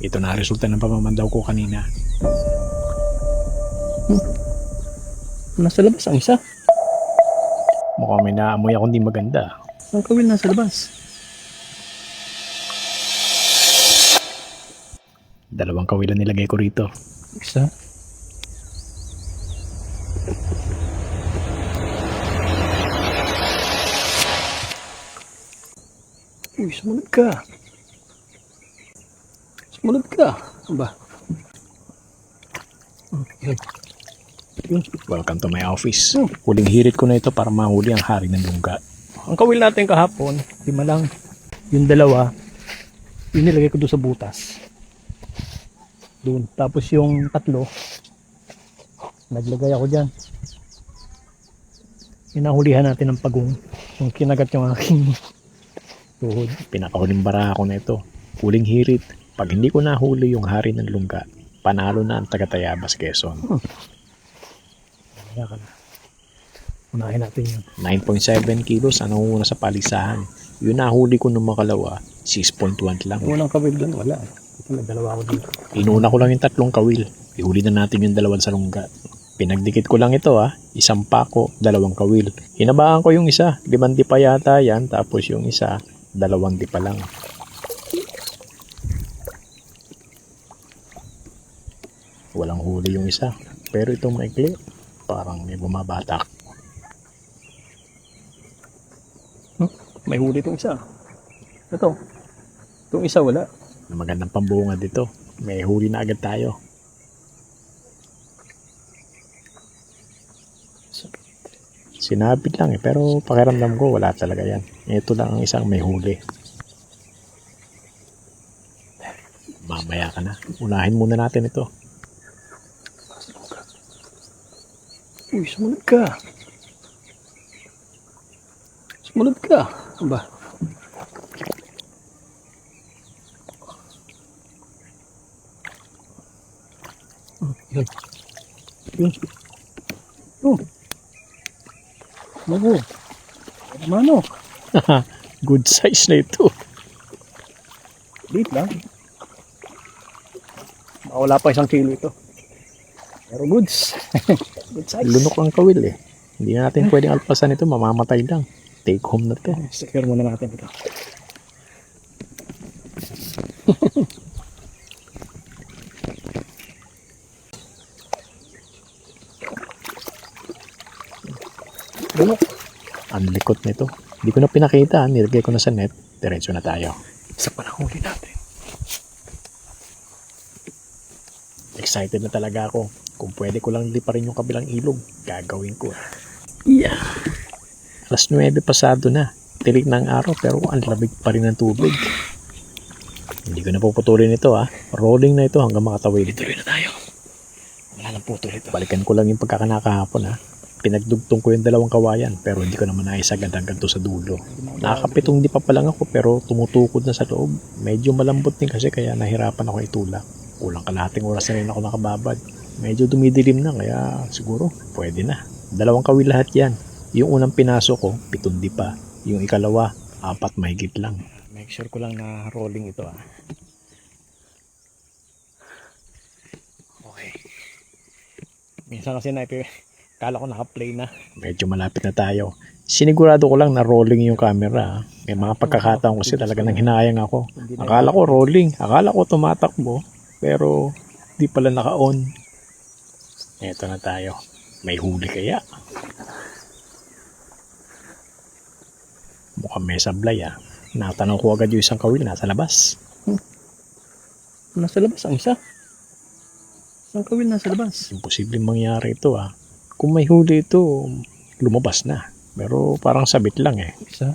Ito na resulta ng pamamandaw ko kanina. Nasa labas ang isa. Mukhang may naamoy akong di maganda. Ang kawil nasa labas. Dalawang kawilan nilagay ko rito. Isa. Uy, sumunod ka. Sumunod ka. Ano ba? Yun. Welcome to my office. Huling hirit ko na ito para mahuli ang hari ng lungga. Ang kawil natin kahapon, 5 lang. Yung dalawa, yun nilagay ko doon sa butas. Doon. Tapos yung 3, naglagay ako dyan. Inahulihan natin ng pagong. Yung kinagat yung aking tuhod. Pinakahuling baraha ko na ito. Huling hirit. Pag hindi ko nahuli yung hari ng lungga, panalo na ang taga-Tayabas, Quezon. Kaya ka na. Unahin natin yun. 9.7 kilos ang nangunguna sa palisahan. Yung nahuli ko nung makalawa, 6.1 lang. Unang kawil doon, wala. Ito may dalawa ako dito. Inuna ko lang yung 3 kawil. Ihuli na natin yung 2 sa lungga. Pinagdikit ko lang ito isang pako, 2 kawil. Hinabaan ko yung isa, 5 di pa yata yan. Tapos yung isa, 2 di pa lang. Walang huli yung isa. Pero itong maikli, parang may bumabatak. May huli itong isa. Ito. Itong isa wala. Magandang pambunga dito. May huli na agad tayo. Sinabit lang pero pakiramdam ko wala talaga yan. Ito lang ang isang may huli. Mamaya ka na. Unahin muna natin ito. Uy, sumunod ka. Sumunod ka. Ano ba? Yun. Yun. Oh. Mago. Mano. Good size na ito. Liit lang. Wala pa 1 kilo ito. Pero goods. Good size. Lunok ang kawil eh. Hindi natin pwedeng alpasan ito. Mamamatay lang. Take home na to. Secure muna natin ito. Lunok. Ang likot nito. Hindi ko na pinakita. Nilagay ko na sa net. Diretso na tayo. Isa pa na huli natin. Excited na talaga ako. Kung pwede ko lang liparin yung kabilang ilog, gagawin ko. Yeah. Alas 9 pasado na. Tirik na ang araw pero ang lamig pa rin ng tubig. Hindi ko na puputulin ito Rolling na ito hanggang makatawid. Tuloy na tayo. Wala nang putol ito. Balikan ko lang yung pagkakanakahapon Pinagdugtong ko yung 2 kawayan pero hindi ko naman naisagad hanggang to sa dulo. Nakakapitong di pa lang ako pero tumutukod na sa loob. Medyo malambot din kasi kaya nahirapan ako itulak. Kulang kalahating oras na rin ako nakababad. Medyo dumidilim na kaya siguro pwede na. 2 kawil lahat yan. Yung unang pinasok ko, 7 di pa. Yung ikalawa, 4 mahigit lang. Make sure ko lang na rolling ito Okay. Minsan kasi kala ko naka-play na. Medyo malapit na tayo. Sinigurado ko lang na rolling yung camera. May mga pagkakataon kasi talaga nang hinayang ako. Akala ko rolling. Akala ko tumatakbo. Pero di pala naka-on. Eto na tayo. May huli kaya? Mukhang may sablay Natanong ko agad yung isang kawil nasa labas. Nasa labas ang isa. Isang kawil nasa labas. Imposibleng mangyari ito Kung may huli ito, lumabas na. Pero parang sabit lang Isa.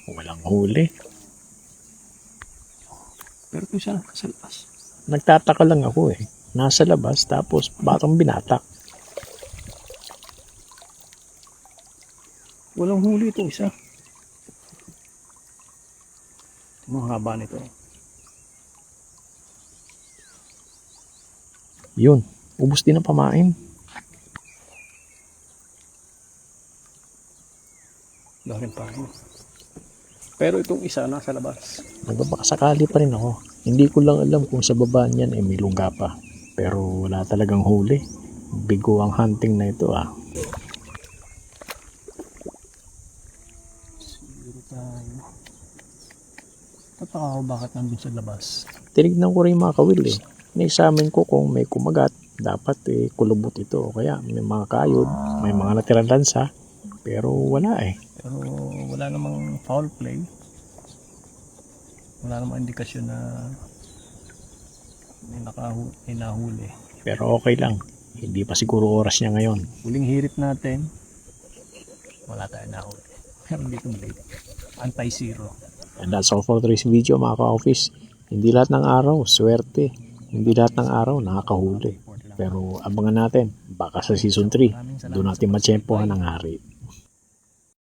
Walang huli. Pero kung siya nasa labas. Nagtataka lang ako Nasa labas tapos batang binatak. Walang huli itong isa. Ang haba nito. Yun, ubos din ang pamain. Dahil pa. Pero itong isa nasa labas. Nagbabakasakali pa rin ako. Hindi ko lang alam kung sa baba niyan ay may lungga pa. Pero wala talagang huli. Bigo ang hunting na ito ah. Siguro tayo. Tataka ako bakit nandun sa labas. Tinignan ko rin yung mga kawil eh. Naisamin ko kung may kumagat. Dapat kulubot ito. O kaya may mga kayod, may mga natirang lansa. Pero wala eh. Pero wala namang foul play. Wala namang indikasyon na may nahuli. Pero okay lang. Hindi pa siguro oras niya ngayon. Huling hirit natin, wala tayong nahuli. Pero dito mali. Anti-zero. And that's all for today's video mga ka-office. Hindi lahat ng araw, swerte. Hindi lahat ng araw, nakakahuli. Pero abangan natin, baka sa season 3, doon natin matsyempohan ang hari.